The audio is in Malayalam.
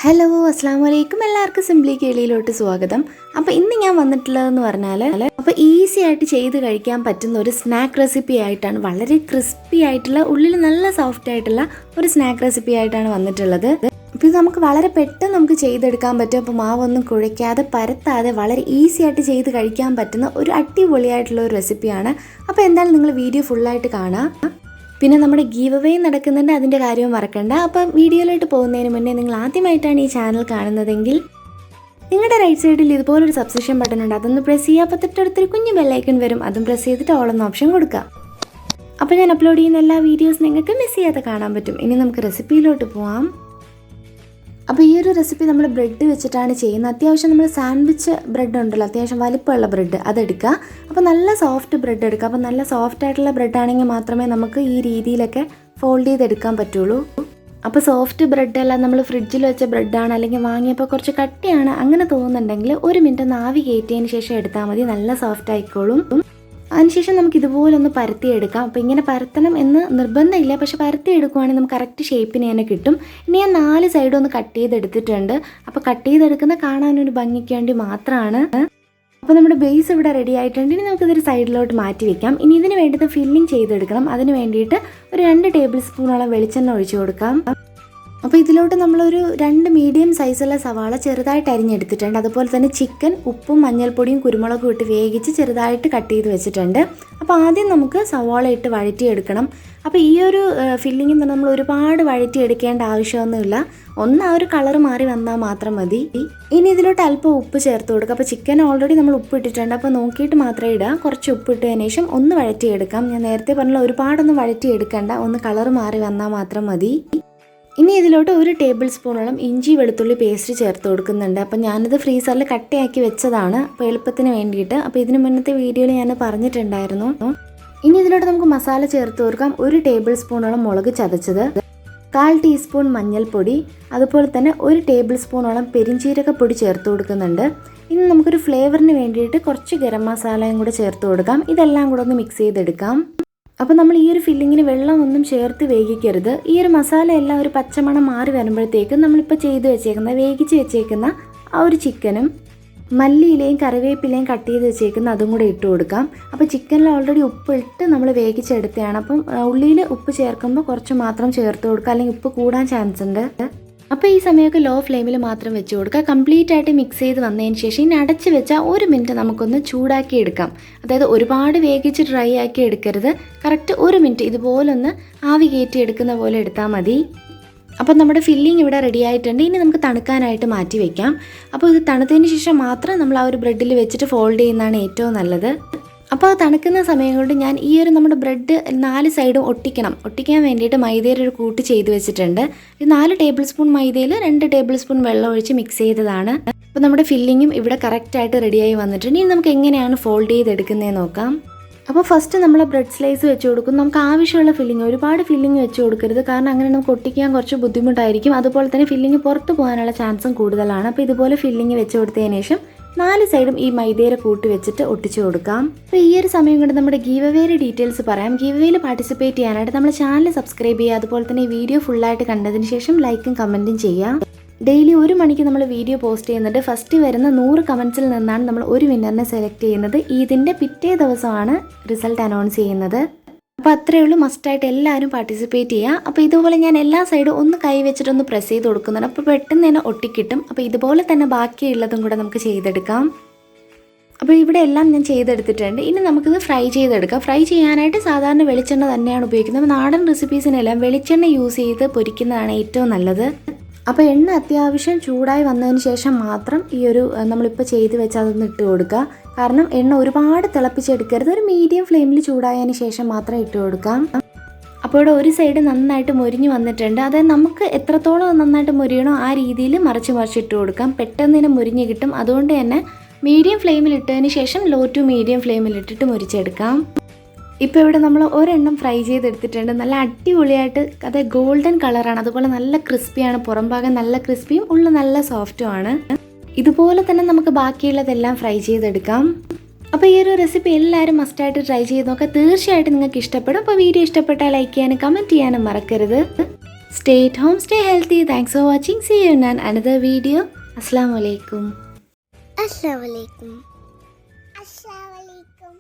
ഹലോ അസ്സാം വലൈക്കും, എല്ലാവർക്കും സിംപ്ലി കേളിയിലോട്ട് സ്വാഗതം. അപ്പോൾ ഇന്ന് ഞാൻ വന്നിട്ടുള്ളതെന്ന് പറഞ്ഞാൽ അപ്പോൾ ഈസി ആയിട്ട് ചെയ്ത് കഴിക്കാൻ പറ്റുന്ന ഒരു സ്നാക്ക് റെസിപ്പി ആയിട്ടാണ്. വളരെ ക്രിസ്പി ആയിട്ടുള്ള, ഉള്ളിൽ നല്ല സോഫ്റ്റ് ആയിട്ടുള്ള ഒരു സ്നാക്ക് റെസിപ്പി ആയിട്ടാണ് വന്നിട്ടുള്ളത്. അപ്പോൾ ഇത് നമുക്ക് വളരെ പെട്ടെന്ന് നമുക്ക് ചെയ്തെടുക്കാൻ പറ്റും. അപ്പോൾ മാവൊന്നും കുഴയ്ക്കാതെ പരത്താതെ വളരെ ഈസി ആയിട്ട് ചെയ്ത് കഴിക്കാൻ പറ്റുന്ന ഒരു അടിപൊളിയായിട്ടുള്ള ഒരു റെസിപ്പിയാണ്. അപ്പോൾ എന്തായാലും നിങ്ങൾ വീഡിയോ ഫുള്ളായിട്ട് കാണാം. പിന്നെ നമ്മുടെ ഗീവ് അവേ നടക്കുന്നുണ്ട്, അതിൻ്റെ കാര്യവും മറക്കണ്ട. അപ്പം വീഡിയോയിലോട്ട് പോകുന്നതിന് മുന്നേ നിങ്ങൾ ആദ്യമായിട്ടാണ് ഈ ചാനൽ കാണുന്നതെങ്കിൽ നിങ്ങളുടെ റൈറ്റ് സൈഡിൽ ഇതുപോലൊരു സബ്സ്ക്രിപ്ഷൻ ബട്ടൺ ഉണ്ട്, അതൊന്ന് പ്രസ് ചെയ്യുക. അപ്പോൾ തൊട്ടടുത്തൊരു കുഞ്ഞു ബെല്ലൈക്കൺ വരും, അതും പ്രസ് ചെയ്തിട്ട് ഓൾ എന്ന ഓപ്ഷൻ കൊടുക്കുക. അപ്പോൾ ഞാൻ അപ്ലോഡ് ചെയ്യുന്ന എല്ലാ വീഡിയോസും നിങ്ങൾക്ക് മിസ് ചെയ്യാതെ കാണാൻ പറ്റും. ഇനി നമുക്ക് റെസിപ്പിയിലോട്ട് പോവാം. അപ്പോൾ ഈ ഒരു റെസിപ്പി നമ്മൾ ബ്രെഡ് വെച്ചിട്ടാണ് ചെയ്യുന്നത്. അത്യാവശ്യം നമ്മൾ സാൻഡ്വിച്ച് ബ്രെഡ് ഉണ്ടല്ലോ, അത്യാവശ്യം വലിപ്പമുള്ള ബ്രെഡ് അതെടുക്കുക. അപ്പോൾ നല്ല സോഫ്റ്റ് ബ്രെഡ് എടുക്കുക. അപ്പോൾ നല്ല സോഫ്റ്റ് ആയിട്ടുള്ള ബ്രെഡ് ആണെങ്കിൽ മാത്രമേ നമുക്ക് ഈ രീതിയിലൊക്കെ ഫോൾഡ് ചെയ്തെടുക്കാൻ പറ്റുള്ളൂ. അപ്പോൾ സോഫ്റ്റ് ബ്രെഡല്ല, നമ്മൾ ഫ്രിഡ്ജിൽ വെച്ച ബ്രെഡാണ് അല്ലെങ്കിൽ വാങ്ങിയപ്പോൾ കുറച്ച് കട്ടിയാണ് അങ്ങനെ തോന്നുന്നുണ്ടെങ്കിൽ 1 മിനിറ്റ് ഒന്ന് ആവി കയറ്റിയതിന് ശേഷം എടുത്താൽ മതി, നല്ല സോഫ്റ്റ് ആയിക്കോളും. അതിനുശേഷം നമുക്ക് ഇതുപോലൊന്ന് പരത്തിയെടുക്കാം. അപ്പോൾ ഇങ്ങനെ പരത്തണം എന്ന് നിർബന്ധമില്ല, പക്ഷെ പരത്തി എടുക്കുവാണെങ്കിൽ നമുക്ക് കറക്റ്റ് ഷേപ്പിന് തന്നെ കിട്ടും. ഇനി ഞാൻ 4 സൈഡും ഒന്ന് കട്ട് ചെയ്തെടുത്തിട്ടുണ്ട്. അപ്പോൾ കട്ട് ചെയ്തെടുക്കുന്ന കാണാനൊരു ഭംഗിക്ക് വേണ്ടി മാത്രമാണ്. അപ്പോൾ നമ്മുടെ ബേസ് ഇവിടെ റെഡി ആയിട്ടുണ്ട്. ഇനി നമുക്കിതൊരു സൈഡിലോട്ട് മാറ്റി വെക്കാം. ഇനി ഇതിന് വേണ്ടത് ഫില്ലിംഗ് ചെയ്തെടുക്കണം. അതിന് വേണ്ടിയിട്ട് ഒരു 2 ടേബിൾ സ്പൂണോളം വെളിച്ചെണ്ണ ഒഴിച്ചു കൊടുക്കാം. അപ്പോൾ ഇതിലോട്ട് നമ്മളൊരു 2 മീഡിയം സൈസുള്ള സവാള ചെറുതായിട്ട് അരിഞ്ഞെടുത്തിട്ടുണ്ട്. അതുപോലെ തന്നെ ചിക്കൻ ഉപ്പും മഞ്ഞൾപ്പൊടിയും കുരുമുളകും ഇട്ട് വേവിച്ച് ചെറുതായിട്ട് കട്ട് ചെയ്ത് വെച്ചിട്ടുണ്ട്. അപ്പോൾ ആദ്യം നമുക്ക് സവാള ഇട്ട് വഴറ്റിയെടുക്കണം. അപ്പോൾ ഈ ഒരു ഫില്ലിങ്ങിൽ നിന്ന് നമ്മൾ ഒരുപാട് വഴറ്റിയെടുക്കേണ്ട ആവശ്യമൊന്നുമില്ല, ഒന്ന് ആ ഒരു കളർ മാറി വന്നാൽ മാത്രം മതി. ഇനി ഇതിലോട്ട് അല്പം ഉപ്പ് ചേർത്ത് കൊടുക്കുക. അപ്പോൾ ചിക്കൻ ഓൾറെഡി നമ്മൾ ഉപ്പ് ഇട്ടിട്ടുണ്ട്, അപ്പോൾ നോക്കിയിട്ട് മാത്രമേ ഇടുക. കുറച്ച് ഉപ്പ് ഇട്ടതിന് ശേഷം ഒന്ന് വഴറ്റിയെടുക്കാം. ഞാൻ നേരത്തെ പറഞ്ഞാൽ ഒരുപാടൊന്നും വഴറ്റിയെടുക്കേണ്ട, ഒന്ന് കളർ മാറി വന്നാൽ മാത്രം മതി. ഇനി ഇതിലോട്ട് 1 ടേബിൾ സ്പൂണോളം ഇഞ്ചി വെളുത്തുള്ളി പേസ്റ്റ് ചേർത്ത് കൊടുക്കുന്നുണ്ട്. അപ്പം ഞാനിത് ഫ്രീസറിൽ കട്ടയാക്കി വെച്ചതാണ്, അപ്പോൾ എളുപ്പത്തിന് വേണ്ടിയിട്ട്. അപ്പോൾ ഇതിന് മുന്നത്തെ വീഡിയോയിൽ ഞാൻ പറഞ്ഞിട്ടുണ്ടായിരുന്നു. ഇനി ഇതിലോട്ട് നമുക്ക് മസാല ചേർത്ത് കൊടുക്കാം. 1 ടേബിൾ സ്പൂണോളം മുളക് ചതച്ചത്, 1/4 ടീസ്പൂൺ മഞ്ഞൾപ്പൊടി, അതുപോലെ തന്നെ 1 ടേബിൾ സ്പൂണോളം പെരിഞ്ചീരകപ്പൊടി ചേർത്ത് കൊടുക്കുന്നുണ്ട്. ഇനി നമുക്കൊരു ഫ്ലേവറിന് വേണ്ടിയിട്ട് കുറച്ച് ഗരം മസാലയും കൂടെ ചേർത്ത് കൊടുക്കാം. ഇതെല്ലാം കൂടെ ഒന്ന് മിക്സ് ചെയ്തെടുക്കാം. അപ്പോൾ നമ്മൾ ഈ ഒരു ഫില്ലിങ്ങിന് വെള്ളമൊന്നും ചേർത്ത് വേവിക്കരുത്. ഈ ഒരു മസാല എല്ലാം ഒരു പച്ചമണം മാറി വരുമ്പോഴത്തേക്കും നമ്മളിപ്പോൾ ചെയ്ത് വെച്ചേക്കുന്ന വേവിച്ച് വെച്ചേക്കുന്ന ആ ഒരു ചിക്കനും മല്ലിയിലയും കറിവേപ്പിലയും കട്ട് ചെയ്ത് വെച്ചേക്കുന്ന അതും കൂടെ ഇട്ട് കൊടുക്കാം. അപ്പോൾ ചിക്കനിൽ ഓൾറെഡി ഉപ്പ് ഇട്ട് നമ്മൾ വേവിച്ചെടുത്തതാണ്. അപ്പം ഉള്ളിയിൽ ഉപ്പ് ചേർക്കുമ്പോൾ കുറച്ച് മാത്രം ചേർത്ത് കൊടുക്കുക, അല്ലെങ്കിൽ ഉപ്പ് കൂടാൻ ചാൻസ് ഉണ്ട്. അപ്പോൾ ഈ സമയമൊക്കെ ലോ ഫ്ലെയിമിൽ മാത്രം വെച്ച് കൊടുക്കുക. കംപ്ലീറ്റ് ആയിട്ട് മിക്സ് ചെയ്ത് വന്നതിന് ശേഷം ഇനി അടച്ച് വെച്ചാൽ 1 മിനിറ്റ് നമുക്കൊന്ന് ചൂടാക്കി എടുക്കാം. അതായത് ഒരുപാട് വേവിച്ച് ഡ്രൈ ആക്കി എടുക്കരുത്, കറക്റ്റ് 1 മിനിറ്റ് ഇതുപോലൊന്ന് ആവി കയറ്റി എടുക്കുന്ന പോലെ എടുത്താൽ മതി. അപ്പോൾ നമ്മുടെ ഫില്ലിംഗ് ഇവിടെ റെഡി ആയിട്ടുണ്ട്. ഇനി നമുക്ക് തണുക്കാനായിട്ട് മാറ്റി വയ്ക്കാം. അപ്പോൾ ഇത് തണുത്തതിന് ശേഷം മാത്രം നമ്മൾ ആ ഒരു ബ്രെഡിൽ വെച്ചിട്ട് ഫോൾഡ് ചെയ്യുന്നതാണ് ഏറ്റവും നല്ലത്. അപ്പോൾ അത് തണുക്കുന്ന സമയം കൊണ്ട് ഞാൻ ഈ ഒരു നമ്മുടെ ബ്രെഡ് 4 സൈഡും ഒട്ടിക്കാൻ വേണ്ടിയിട്ട് മൈദയുടെ ഒരു കൂട്ട് ചെയ്ത് വെച്ചിട്ടുണ്ട്. ഇത് 4 ടേബിൾ സ്പൂൺ മൈദയിൽ 2 ടേബിൾ സ്പൂൺ വെള്ളം ഒഴിച്ച് മിക്സ് ചെയ്തതാണ്. അപ്പോൾ നമ്മുടെ ഫില്ലിങ്ങും ഇവിടെ കറക്റ്റായിട്ട് റെഡിയായി വന്നിട്ടുണ്ട്. ഇനി നമുക്ക് എങ്ങനെയാണ് ഫോൾഡ് ചെയ്തെടുക്കുന്നതെന്ന് നോക്കാം. അപ്പോൾ ഫസ്റ്റ് നമ്മൾ ബ്രെഡ് സ്ലൈസ് വെച്ച് കൊടുക്കും. നമുക്ക് ആവശ്യമുള്ള ഫില്ലിങ്, ഒരുപാട് ഫില്ലിങ് വെച്ച് കൊടുക്കരുത്, കാരണം അങ്ങനെ നമുക്ക് ഒട്ടിക്കാൻ കുറച്ച് ബുദ്ധിമുട്ടായിരിക്കും. അതുപോലെ തന്നെ ഫില്ലിങ് പുറത്ത് പോകാനുള്ള ചാൻസും കൂടുതലാണ്. അപ്പോൾ ഇതുപോലെ ഫില്ലിങ് വെച്ച് കൊടുത്തതിന് ശേഷം 4 സൈഡും ഈ മൈദയുടെ കൂട്ട് വെച്ചിട്ട് ഒട്ടിച്ചു കൊടുക്കാം. അപ്പോൾ ഈ ഒരു സമയം കൊണ്ട് നമ്മുടെ ഗീവ് അവേയുടെ ഡീറ്റെയിൽസ് പറയാം. ഗീവ് അവേയിൽ പാർട്ടിസിപ്പേറ്റ് ചെയ്യാനായിട്ട് നമ്മുടെ ചാനൽ സബ്സ്ക്രൈബ് ചെയ്യുക. അതുപോലെ തന്നെ ഈ വീഡിയോ ഫുള്ളായിട്ട് കണ്ടതിന് ശേഷം ലൈക്കും കമൻറ്റും ചെയ്യാം. ഡെയിലി 1 മണിക്ക് നമ്മൾ വീഡിയോ പോസ്റ്റ് ചെയ്യുന്നുണ്ട്. ഫസ്റ്റ് വരുന്ന 100 കമൻസിൽ നിന്നാണ് നമ്മൾ ഒരു വിന്നറിനെ സെലക്ട് ചെയ്യുന്നത്. ഇതിൻ്റെ പിറ്റേ ദിവസമാണ് റിസൾട്ട് അനൗൺസ് ചെയ്യുന്നത്. അപ്പോൾ അത്രയേ ഉള്ളൂ, മസ്റ്റായിട്ട് എല്ലാവരും പാർട്ടിസിപ്പേറ്റ് ചെയ്യുക. അപ്പോൾ ഇതുപോലെ ഞാൻ എല്ലാ സൈഡും ഒന്ന് കൈ വെച്ചിട്ടൊന്ന് പ്രസ് ചെയ്ത് കൊടുക്കുന്നുണ്ട്. അപ്പോൾ പെട്ടെന്ന് തന്നെ ഒട്ടിക്കിട്ടും. അപ്പോൾ ഇതുപോലെ തന്നെ ബാക്കിയുള്ളതും കൂടെ നമുക്ക് ചെയ്തെടുക്കാം. അപ്പോൾ ഇവിടെ എല്ലാം ഞാൻ ചെയ്തെടുത്തിട്ടുണ്ട്. ഇനി നമുക്കിത് ഫ്രൈ ചെയ്തെടുക്കാം. ഫ്രൈ ചെയ്യാനായിട്ട് സാധാരണ വെളിച്ചെണ്ണ തന്നെയാണ് ഉപയോഗിക്കുന്നത്. നാടൻ റെസിപ്പീസിനെല്ലാം വെളിച്ചെണ്ണ യൂസ് ചെയ്ത് പൊരിക്കുന്നതാണ് ഏറ്റവും നല്ലത്. അപ്പോൾ എണ്ണ അത്യാവശ്യം ചൂടായി വന്നതിന് ശേഷം മാത്രം ഈ ഒരു നമ്മളിപ്പോൾ ചെയ്ത് വെച്ച് അതൊന്ന് ഇട്ട് കൊടുക്കുക. കാരണം എണ്ണ ഒരുപാട് തിളപ്പിച്ചെടുക്കരുത്, ഒരു മീഡിയം ഫ്ലെയിമിൽ ചൂടായതിന് ശേഷം മാത്രം ഇട്ട് കൊടുക്കാം. അപ്പോൾ ഇവിടെ ഒരു സൈഡ് നന്നായിട്ട് മൊരിഞ്ഞ് വന്നിട്ടുണ്ട്. അതായത് നമുക്ക് എത്രത്തോളം നന്നായിട്ട് മൊരിയണോ ആ രീതിയിൽ മറിച്ചിട്ട് കൊടുക്കാം. പെട്ടെന്ന് തന്നെ മൊരിഞ്ഞ് കിട്ടും. അതുകൊണ്ട് തന്നെ മീഡിയം ഫ്ലെയിമിൽ ഇട്ടതിന് ശേഷം ലോ ടു മീഡിയം ഫ്ലെയിമിൽ ഇട്ടിട്ട് മൊരിച്ചെടുക്കാം. ഇപ്പോൾ ഇവിടെ നമ്മൾ ഒരെണ്ണം ഫ്രൈ ചെയ്തെടുത്തിട്ടുണ്ട്. നല്ല അടിപൊളിയായിട്ട്, അതായത് ഗോൾഡൻ കളറാണ്, അതുപോലെ നല്ല ക്രിസ്പിയാണ്. പുറം ഭാഗം നല്ല ക്രിസ്പിയും ഉള്ളിൽ നല്ല സോഫ്റ്റുമാണ്. ഇതുപോലെ തന്നെ നമുക്ക് ബാക്കിയുള്ളതെല്ലാം ഫ്രൈ ചെയ്തെടുക്കാം. അപ്പോൾ ഈ ഒരു റെസിപ്പി എല്ലാവരും മസ്റ്റായിട്ട് ട്രൈ ചെയ്ത് നോക്കുക. തീർച്ചയായിട്ടും നിങ്ങൾക്ക് ഇഷ്ടപ്പെടും. അപ്പോൾ വീഡിയോ ഇഷ്ടപ്പെട്ടാൽ ലൈക്ക് ചെയ്യാനും കമൻറ്റ് ചെയ്യാനും മറക്കരുത്. Stay at home, stay healthy. Thanks for watching. See you in another video. Assalamu alaikum. Assalamu alaikum. Assalamu alaikum.